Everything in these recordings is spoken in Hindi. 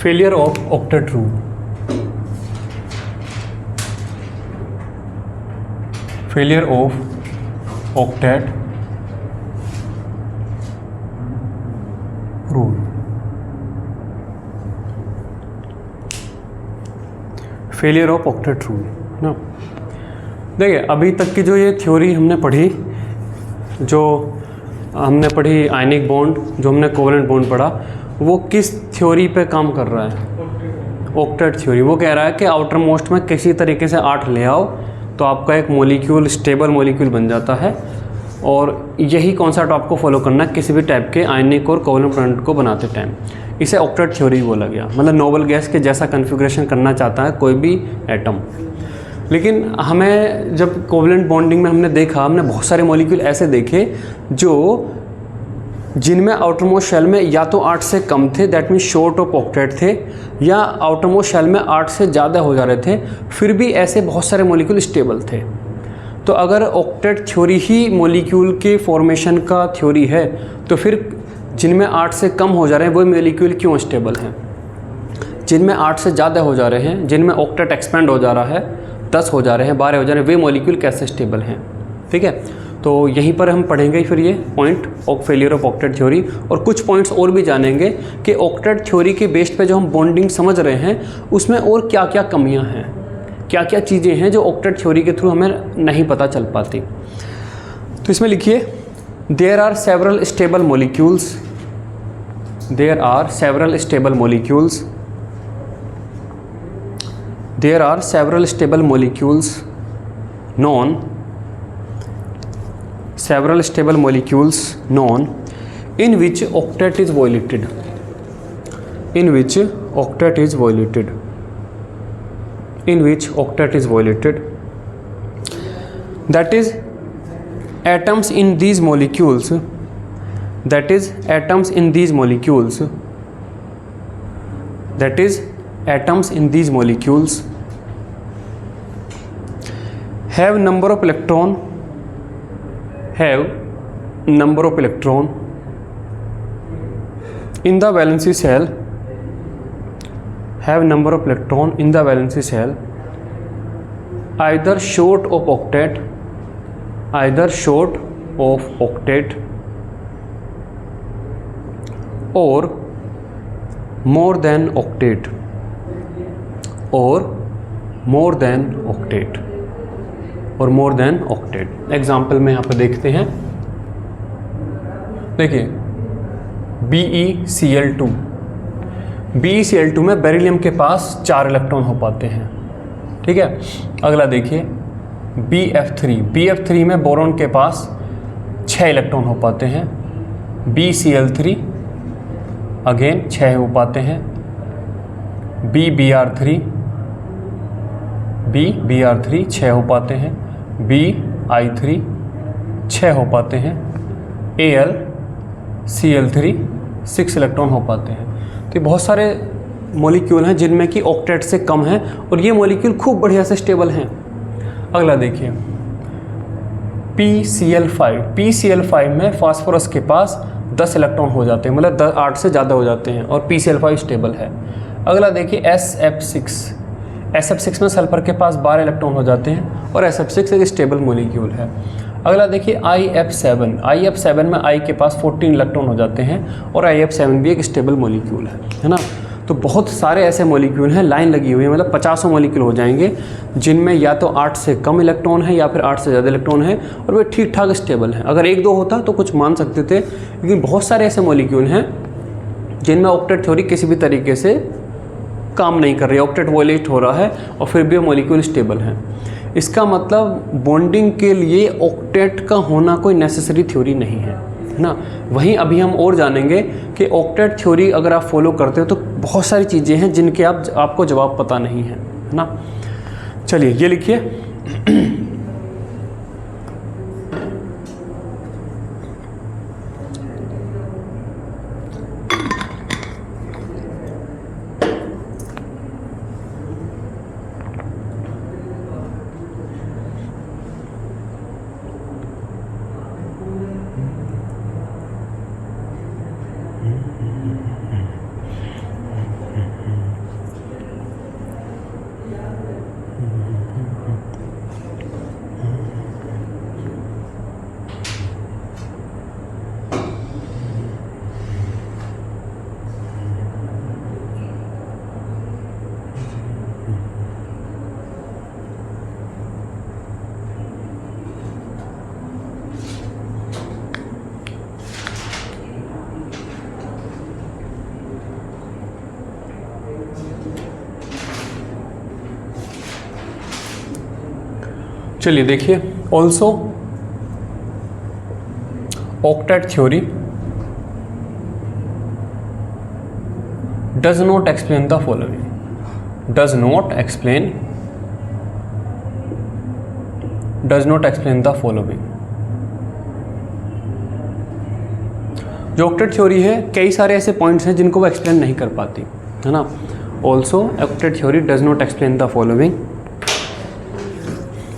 Failure of octet rule. Failure of octet rule. Failure of octet rule ना। देखिए अभी तक की जो ये थ्योरी हमने पढ़ी, जो हमने पढ़ी आयनिक बॉन्ड, जो हमने कोवेलेंट बॉन्ड पढ़ा, वो किस थ्योरी पे काम कर रहा है? Octet theory. वो कह रहा है कि आउटर मोस्ट में किसी तरीके से 8 ले आओ तो आपका एक मॉलिक्यूल स्टेबल मॉलिक्यूल बन जाता है, और यही कॉन्सेप्ट आपको फॉलो करना है किसी भी टाइप के आयनिक और कोवेलेंट बॉन्ड को बनाते टाइम। इसे ऑक्टेट थ्योरी बोला गया। मतलब नोबल गैस के जैसा कन्फिग्रेशन करना चाहता है कोई भी एटम। लेकिन हमें जब कोवेलेंट बॉन्डिंग में हमने देखा, हमने बहुत सारे मॉलिक्यूल ऐसे देखे जो जिनमें आउटरमोस्ट शेल में या तो 8 से कम थे, that means short of octet थे, या आउटरमोस्ट शेल में 8 से ज़्यादा हो जा रहे थे, फिर भी ऐसे बहुत सारे मॉलिक्यूल स्टेबल थे। तो अगर ऑक्टेट थ्योरी ही मॉलिक्यूल के फॉर्मेशन का थ्योरी है, तो फिर जिनमें 8 से कम हो जा रहे हैं वो मॉलिक्यूल क्यों स्टेबल हैं? जिनमें 8 से ज़्यादा हो जा रहे हैं, जिनमें ऑक्टेट एक्सपेंड हो जा रहा है, 10 हो जा रहे हैं, 12 हो जा रहे हैं, वे मॉलिक्यूल कैसे स्टेबल हैं? ठीक है, तो यहीं पर हम पढ़ेंगे फिर ये point of failure of octet theory, और कुछ पॉइंट्स और भी जानेंगे कि ऑक्टेट थ्योरी के बेस्ड पे जो हम बॉन्डिंग समझ रहे हैं उसमें और क्या क्या कमियां हैं, क्या क्या चीज़ें हैं जो ऑक्टेट थ्योरी के थ्रू हमें नहीं पता चल पाती। तो इसमें लिखिए, there are several stable molecules, there are several stable molecules, there are several stable molecules known, several stable molecules known in which octet is violated, in which octet is violated, in which octet is violated, that is atoms in these molecules, that is atoms in these molecules, that is atoms in these molecules have number of electron, have number of electron in the valency shell, have number of electron in the valency shell either short of octet, either short of octet or more than octet, or more than octet, और मोर देन ऑक्टेट। एग्जाम्पल में यहाँ पर देखते हैं, देखिए BeCl2, BeCl2 में बेरिलियम के पास 4 इलेक्ट्रॉन हो पाते हैं। ठीक है, अगला देखिए BF3, BF3 में बोरॉन के पास 6 इलेक्ट्रॉन हो पाते हैं। BCl3 अगेन 6 हो पाते हैं। BBr3, BBr3 6 हो पाते हैं। BI3 6 हो पाते हैं। AlCl3 6 इलेक्ट्रॉन हो पाते हैं। तो ये बहुत सारे मॉलिक्यूल हैं जिनमें कि ऑक्टेट से कम है, और ये मॉलिक्यूल खूब बढ़िया से स्टेबल हैं। अगला देखिए PCl5, PCl5 में फास्फोरस के पास 10 इलेक्ट्रॉन हो जाते हैं, मतलब 8 से ज़्यादा हो जाते हैं, और PCl5 स्टेबल है। अगला देखिए SF6, SF6 में सल्फर के पास 12 इलेक्ट्रॉन हो जाते हैं, और SF6 एक स्टेबल मॉलिक्यूल है। अगला देखिए IF7, IF7 में I के पास 14 इलेक्ट्रॉन हो जाते हैं, और IF7 भी एक स्टेबल मॉलिक्यूल है ना। तो बहुत सारे ऐसे मॉलिक्यूल हैं, लाइन लगी हुई है, मतलब 50 मॉलिक्यूल हो जाएंगे जिनमें या तो 8 से कम इलेक्ट्रॉन है या फिर 8 से ज़्यादा इलेक्ट्रॉन है, और वे ठीक ठाक स्टेबल हैं। अगर 1-2 होता तो कुछ मान सकते थे, लेकिन बहुत सारे ऐसे मॉलिक्यूल हैं जिनमें ऑक्टेट थ्योरी किसी भी तरीके से काम नहीं कर रही, ऑक्टेट वॉयलेट हो रहा है, और फिर भी मॉलिक्यूल स्टेबल हैं। इसका मतलब बॉन्डिंग के लिए ऑक्टेट का होना कोई नेसेसरी थ्योरी नहीं है ना। वहीं अभी हम और जानेंगे कि ऑक्टेट थ्योरी अगर आप फॉलो करते हो तो बहुत सारी चीज़ें हैं जिनके आपको जवाब पता नहीं है ना। चलिए ये लिखिए चलिए देखिए, also octet theory does not explain the following, does not explain the following. जो ऑक्टेट थ्योरी है, कई सारे ऐसे पॉइंट्स हैं जिनको वो एक्सप्लेन नहीं कर पाती, है ना। Also octet theory does not explain the following.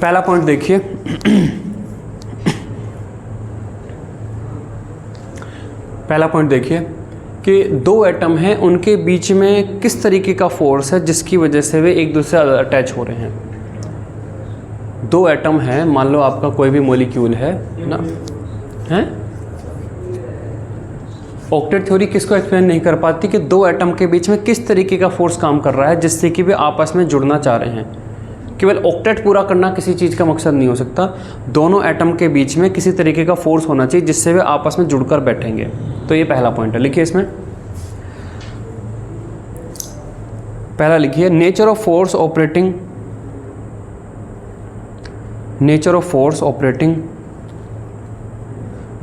पहला पॉइंट देखिए, पहला पॉइंट देखिए कि दो एटम हैं, उनके बीच में किस तरीके का फोर्स है जिसकी वजह से वे एक दूसरे से अटैच हो रहे हैं। दो एटम हैं, मान लो आपका कोई भी मॉलिक्यूल है ना, है। ऑक्टेट थ्योरी किसको एक्सप्लेन नहीं कर पाती कि दो एटम के बीच में किस तरीके का फोर्स काम कर रहा है जिससे कि वे आपस में जुड़ना चाह रहे हैं। केवल ऑक्टेट पूरा करना किसी चीज़ का मकसद नहीं हो सकता, दोनों एटम के बीच में किसी तरीके का फोर्स होना चाहिए जिससे वे आपस में जुड़कर बैठेंगे। तो ये पहला पॉइंट है, लिखिए इसमें। पहला लिखिए, nature of force operating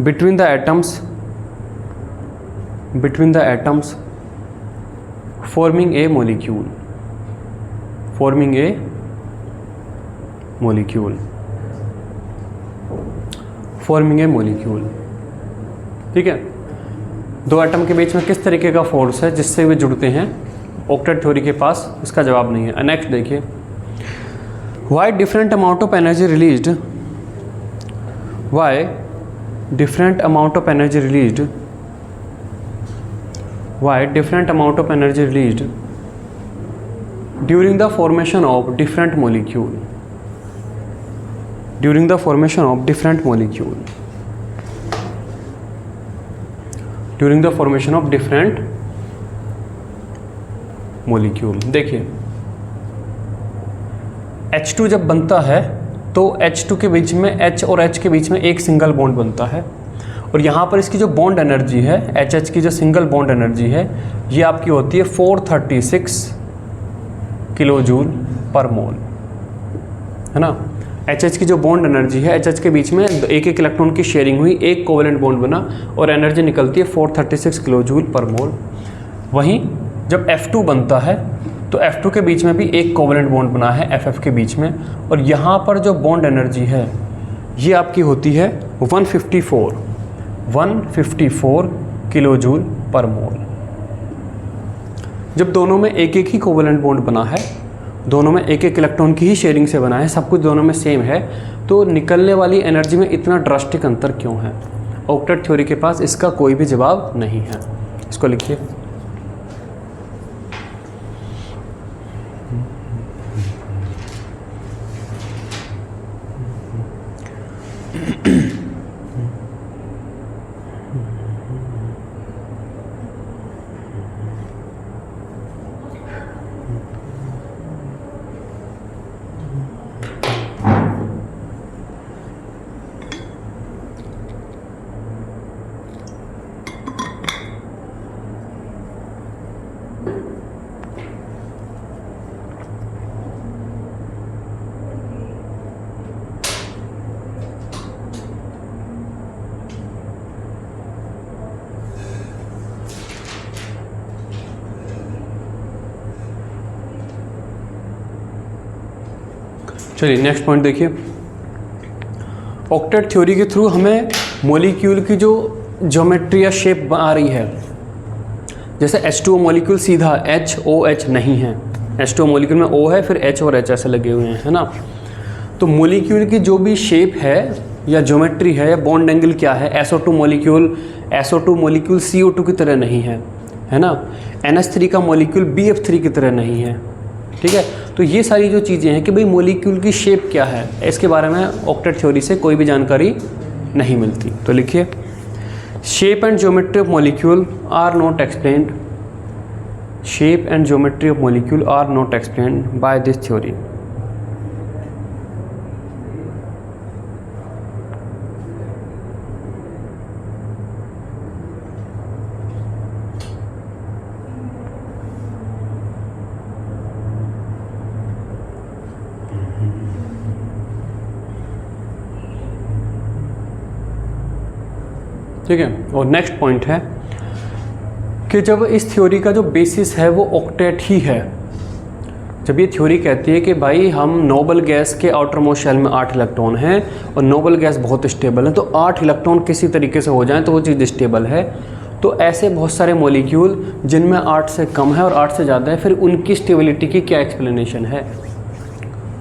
between the atoms forming a molecule। ठीक है, दो एटम के बीच में किस तरीके का फोर्स है जिससे वे जुड़ते हैं, ऑक्टेट थ्योरी के पास इसका जवाब नहीं है। नेक्स्ट देखिए, why different amount of energy released during the formation of different molecule देखिए, H2 जब बनता है तो H2 के बीच में, H और H के बीच में एक सिंगल बॉन्ड बनता है, और यहाँ पर इसकी जो बॉन्ड एनर्जी है, HH की जो सिंगल बॉन्ड एनर्जी है, ये आपकी होती है 436 किलो जूल पर मोल, है ना। HH की जो बॉन्ड एनर्जी है, HH के बीच में एक एक इलेक्ट्रॉन की शेयरिंग हुई, एक कोवेलेंट बॉन्ड बना और एनर्जी निकलती है 436 किलो जूल पर मोल। वहीं जब F2 बनता है तो F2 के बीच में भी एक कोवेलेंट बॉन्ड बना है FF के बीच में, और यहाँ पर जो बॉन्ड एनर्जी है ये आपकी होती है 154 किलो जूल पर मोल। जब दोनों में एक एक ही कोवेलेंट बॉन्ड बना है, दोनों में एक एक इलेक्ट्रॉन की ही शेयरिंग से बना है, सब कुछ दोनों में सेम है, तो निकलने वाली एनर्जी में इतना ड्रास्टिक अंतर क्यों है। ऑक्टेट थ्योरी के पास इसका कोई भी जवाब नहीं है। इसको लिखिए। चलिए नेक्स्ट पॉइंट देखिए, ऑक्टेट थ्योरी के थ्रू हमें मॉलिक्यूल की जो ज्योमेट्री या शेप आ रही है, जैसे H2O मॉलिक्यूल सीधा HOH नहीं है, H2O मॉलिक्यूल में O है, फिर H और H ऐसे लगे हुए हैं, है ना। तो मॉलिक्यूल की जो भी शेप है या ज्योमेट्री है या बॉन्ड एंगल क्या है, SO2 मॉलिक्यूल CO2 की तरह नहीं है, है ना। NH3 का मॉलिक्यूल BF3 की तरह नहीं है, ठीक है। तो ये सारी जो चीज़ें हैं कि भाई मॉलिक्यूल की शेप क्या है, इसके बारे में ऑक्टेट थ्योरी से कोई भी जानकारी नहीं मिलती। तो लिखिए, shape and geometry of molecule are not explained by this theory. ठीक है। और नेक्स्ट पॉइंट है कि जब इस थ्योरी का जो बेसिस है वो ऑक्टेट ही है, जब ये थ्योरी कहती है कि भाई हम नोबल गैस के आउटर मोस्ट शेल में 8 इलेक्ट्रॉन हैं और नोबल गैस बहुत स्टेबल है, तो 8 इलेक्ट्रॉन किसी तरीके से हो जाएं तो वो चीज़ स्टेबल है, तो ऐसे बहुत सारे मॉलिक्यूल जिनमें 8 से कम है और 8 से ज़्यादा है, फिर उनकी स्टेबिलिटी की क्या एक्सप्लेनेशन है?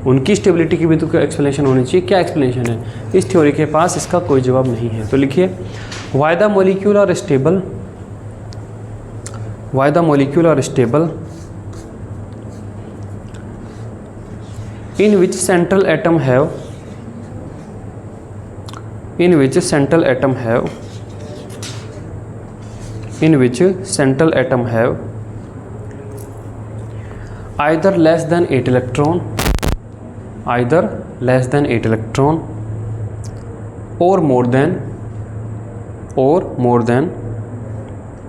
उनकी स्टेबिलिटी की भी तो एक्सप्लेनेशन होनी चाहिए। क्या एक्सप्लेनेशन है? इस थ्योरी के पास इसका कोई जवाब नहीं है। तो लिखिए, why the molecule are stable, why the molecule are stable in which central atom have in which central atom have in which central atom have either less than 8 electron, either less than 8 electron or more than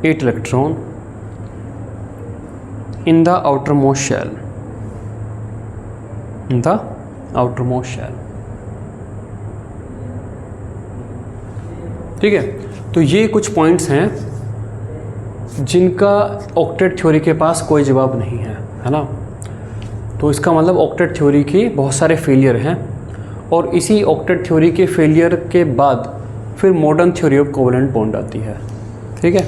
8 electron in the outermost shell, in the outermost shell। ठीक है, तो ये कुछ पॉइंट्स हैं जिनका ऑक्टेट थ्योरी के पास कोई जवाब नहीं है ना। तो इसका मतलब ऑक्टेट थ्योरी की बहुत सारे फेलियर हैं, और इसी ऑक्टेट थ्योरी के फेलियर के बाद फिर modern theory of covalent bond आती है। ठीक है।